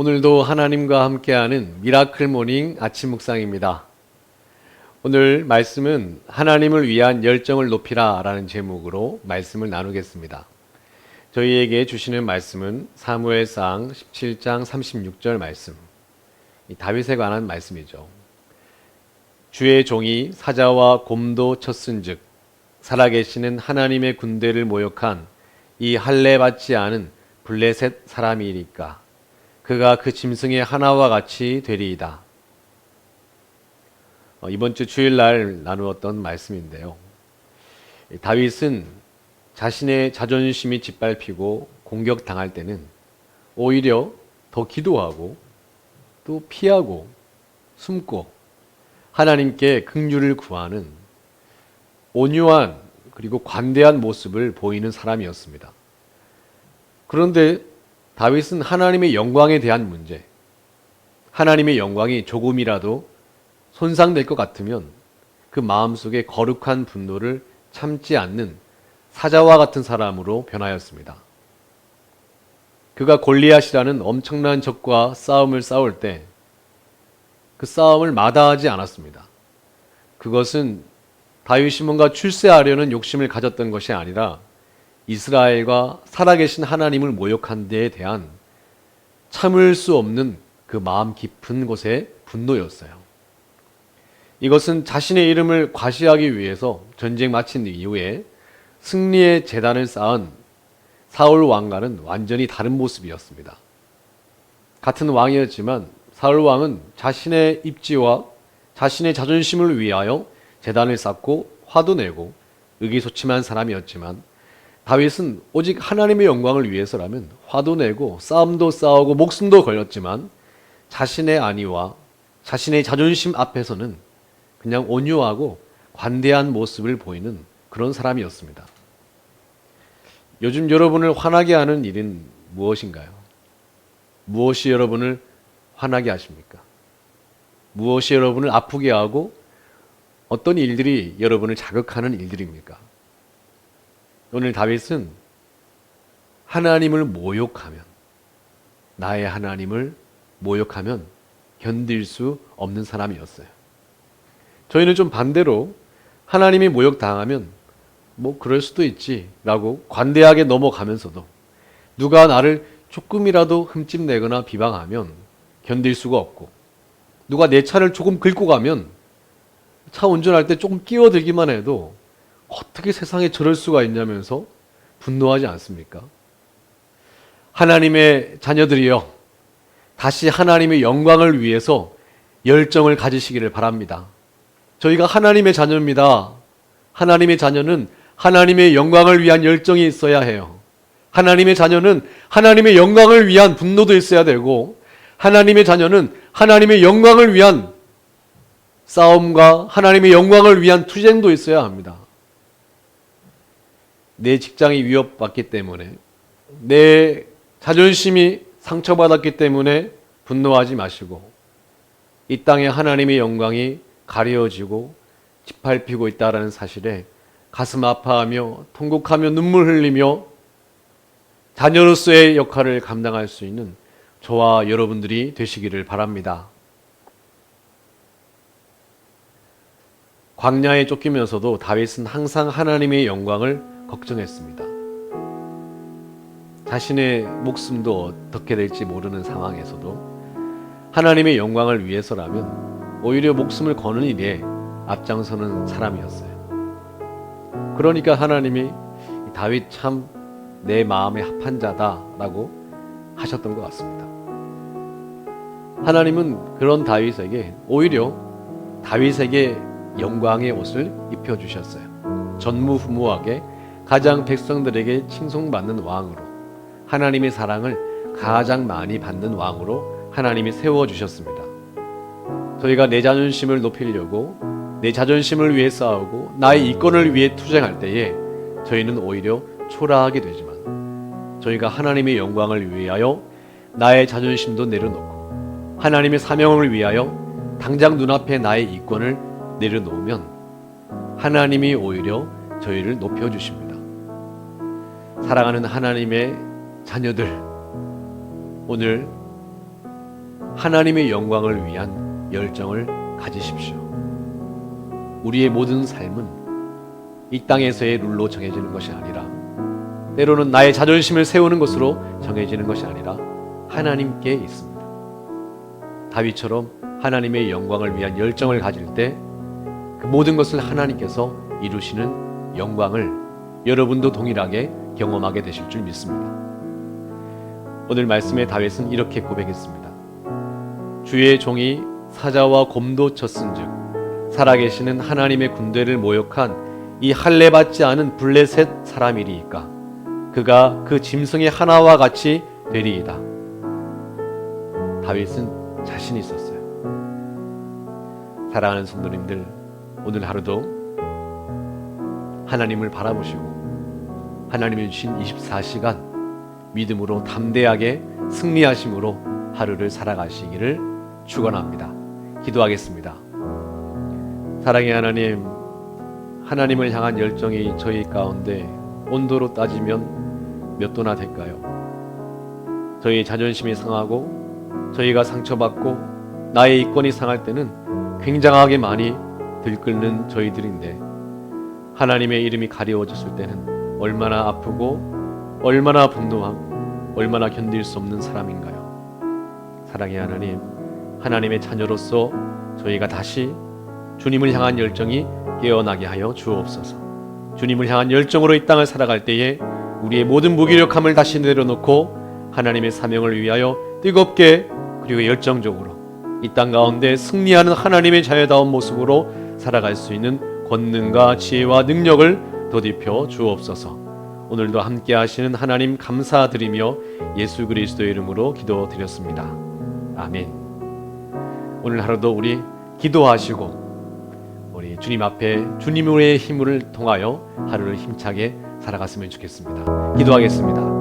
오늘도 하나님과 함께하는 미라클 모닝 아침 묵상입니다. 오늘 말씀은 하나님을 위한 열정을 높이라 라는 제목으로 말씀을 나누겠습니다. 저희에게 주시는 말씀은 사무엘상 17장 36절 말씀, 다윗에 관한 말씀이죠. 주의 종이 사자와 곰도 쳤은즉 살아계시는 하나님의 군대를 모욕한 이 할례 받지 않은 블레셋 사람이니까 그가 그 짐승의 하나와 같이 되리이다. 이번 주 주일날 나누었던 말씀인데요. 다윗은 자신의 자존심이 짓밟히고 공격당할 때는 오히려 더 기도하고 또 피하고 숨고 하나님께 긍휼을 구하는 온유한 그리고 관대한 모습을 보이는 사람이었습니다. 그런데 다윗은 하나님의 영광에 대한 문제, 하나님의 영광이 조금이라도 손상될 것 같으면 그 마음속에 거룩한 분노를 참지 않는 사자와 같은 사람으로 변하였습니다. 그가 골리앗이라는 엄청난 적과 싸움을 싸울 때 그 싸움을 마다하지 않았습니다. 그것은 다윗이 뭔가 출세하려는 욕심을 가졌던 것이 아니라 이스라엘과 살아계신 하나님을 모욕한 데에 대한 참을 수 없는 그 마음 깊은 곳의 분노였어요. 이것은 자신의 이름을 과시하기 위해서 전쟁 마친 이후에 승리의 제단을 쌓은 사울 왕과는 완전히 다른 모습이었습니다. 같은 왕이었지만 사울 왕은 자신의 입지와 자신의 자존심을 위하여 제단을 쌓고 화도 내고 의기소침한 사람이었지만 다윗은 오직 하나님의 영광을 위해서라면 화도 내고 싸움도 싸우고 목숨도 걸렸지만 자신의 안위와 자신의 자존심 앞에서는 그냥 온유하고 관대한 모습을 보이는 그런 사람이었습니다. 요즘 여러분을 화나게 하는 일은 무엇인가요? 무엇이 여러분을 화나게 하십니까? 무엇이 여러분을 아프게 하고 어떤 일들이 여러분을 자극하는 일들입니까? 오늘 다윗은 하나님을 모욕하면, 나의 하나님을 모욕하면 견딜 수 없는 사람이었어요. 저희는 좀 반대로 하나님이 모욕당하면 뭐 그럴 수도 있지 라고 관대하게 넘어가면서도 누가 나를 조금이라도 흠집내거나 비방하면 견딜 수가 없고, 누가 내 차를 조금 긁고 가면 차 운전할 때 조금 끼어들기만 해도 어떻게 세상에 저럴 수가 있냐면서 분노하지 않습니까? 하나님의 자녀들이여, 다시 하나님의 영광을 위해서 열정을 가지시기를 바랍니다. 저희가 하나님의 자녀입니다. 하나님의 자녀는 하나님의 영광을 위한 열정이 있어야 해요. 하나님의 자녀는 하나님의 영광을 위한 분노도 있어야 되고, 하나님의 자녀는 하나님의 영광을 위한 싸움과 하나님의 영광을 위한 투쟁도 있어야 합니다. 내 직장이 위협받기 때문에, 내 자존심이 상처받았기 때문에 분노하지 마시고, 이 땅에 하나님의 영광이 가려지고 짓밟히고 있다는 사실에 가슴 아파하며 통곡하며 눈물 흘리며 자녀로서의 역할을 감당할 수 있는 저와 여러분들이 되시기를 바랍니다. 광야에 쫓기면서도 다윗은 항상 하나님의 영광을 걱정했습니다. 자신의 목숨도 어떻게 될지 모르는 상황에서도 하나님의 영광을 위해서라면 오히려 목숨을 거는 일에 앞장서는 사람이었어요. 그러니까 하나님이 다윗 참 내 마음에 합한 자다라고 하셨던 것 같습니다. 하나님은 그런 다윗에게 오히려 다윗에게 영광의 옷을 입혀주셨어요. 전무후무하게 가장 백성들에게 칭송받는 왕으로, 하나님의 사랑을 가장 많이 받는 왕으로 하나님이 세워주셨습니다. 저희가 내 자존심을 높이려고 내 자존심을 위해 싸우고 나의 이권을 위해 투쟁할 때에 저희는 오히려 초라하게 되지만, 저희가 하나님의 영광을 위하여 나의 자존심도 내려놓고 하나님의 사명을 위하여 당장 눈앞에 나의 이권을 내려놓으면 하나님이 오히려 저희를 높여주십니다. 사랑하는 하나님의 자녀들, 오늘 하나님의 영광을 위한 열정을 가지십시오. 우리의 모든 삶은 이 땅에서의 룰로 정해지는 것이 아니라, 때로는 나의 자존심을 세우는 것으로 정해지는 것이 아니라 하나님께 있습니다. 다윗처럼 하나님의 영광을 위한 열정을 가질 때 그 모든 것을 하나님께서 이루시는 영광을 여러분도 동일하게 경험하게 되실 줄 믿습니다. 오늘 말씀의 다윗은 이렇게 고백했습니다. 주의 종이 사자와 곰도 쳤은즉 살아계시는 하나님의 군대를 모욕한 이 할례 받지 않은 블레셋 사람이리이까 그가 그 짐승의 하나와 같이 되리이다. 다윗은 자신이 있었어요. 사랑하는 성도님들, 오늘 하루도 하나님을 바라보시고 하나님이 주신 24시간 믿음으로 담대하게 승리하심으로 하루를 살아가시기를 축원합니다. 기도하겠습니다. 사랑의 하나님, 하나님을 향한 열정이 저희 가운데 온도로 따지면 몇 도나 될까요? 저희 자존심이 상하고 저희가 상처받고 나의 이권이 상할 때는 굉장하게 많이 들끓는 저희들인데, 하나님의 이름이 가려워졌을 때는 얼마나 아프고 얼마나 분노하고 얼마나 견딜 수 없는 사람인가요? 사랑의 하나님, 하나님의 자녀로서 저희가 다시 주님을 향한 열정이 깨어나게 하여 주옵소서. 주님을 향한 열정으로 이 땅을 살아갈 때에 우리의 모든 무기력함을 다시 내려놓고 하나님의 사명을 위하여 뜨겁게 그리고 열정적으로 이 땅 가운데 승리하는 하나님의 자녀다운 모습으로 살아갈 수 있는 권능과 지혜와 능력을 덧입혀 주옵소서. 오늘도 함께 하시는 하나님 감사드리며 예수 그리스도의 이름으로 기도드렸습니다. 아멘. 오늘 하루도 우리 기도하시고 우리 주님 앞에 주님의 힘을 통하여 하루를 힘차게 살아갔으면 좋겠습니다. 기도하겠습니다.